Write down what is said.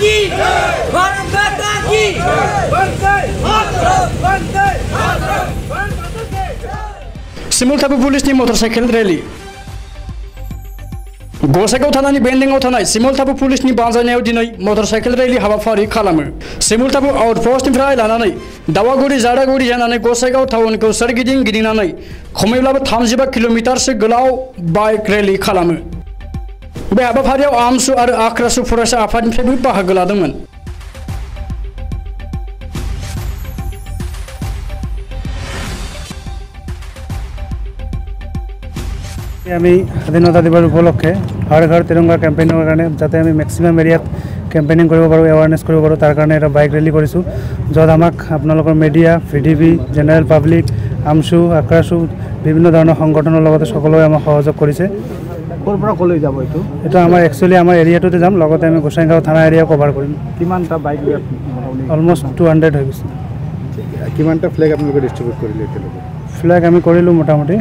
की भारत माता की सिमुल थापु पुलिसनि मोटरसाइकेल रैली गसाइगाव थानानि बेन्दोंआव थानाय सिमुल थापु पुलिसनि बानजायनायाव दिनै मोटरसाइकेल रैली हाबाफारि खालामो। सिमुल थापु आउटपोस्टनिफ्राय लानानै दावागुरि जाडागुरि जानानै गसाइगाव टाउनखौ सोरगिदिं गिदिंनानै खमैब्लाबो 35 किल'मिटारसो गोलाव बाइक रैली खालामो। बे हाबाफारियाव आमसु आरो आक्रासु फरायसा आफादनिफ्रायबो बाहागो लादोंमोन। আমি স্বাধীনতা দিৱস উপলক্ষে হৰ ঘৰ তিৰংগা কেম্পেইনিঙৰ কাৰণে যাতে আমি মেক্সিমাম এৰিয়াত কেম্পেইনিং কৰিব পাৰোঁ, এৱাৰনেছ কৰিব পাৰোঁ, তাৰ কাৰণে এটা বাইক ৰেলী কৰিছোঁ, য'ত আমাক আপোনালোকৰ media, VDP, general public, AAMSU, AKRASU বিভিন্ন ধৰণৰ সংগঠনৰ লগতে সকলোৱে আমাক সহযোগ কৰিছে। ক'ৰ পৰা ক'লৈ যাব এইটো? এইটো আমাৰ একচুৱেলি আমাৰ এৰিয়াটোতে যাম, লগতে আমি গোসাইগাঁও থানা এৰিয়া কভাৰ কৰিম। কিমানটা বাইক অলমষ্ট 200 হৈ গৈছে। কিমানটা ফ্লেগ আপোনালোকে ডিষ্ট্ৰিবিউট কৰিলে এতিয়ালৈকে? ফ্লেগ আমি কৰিলোঁ মোটামুটি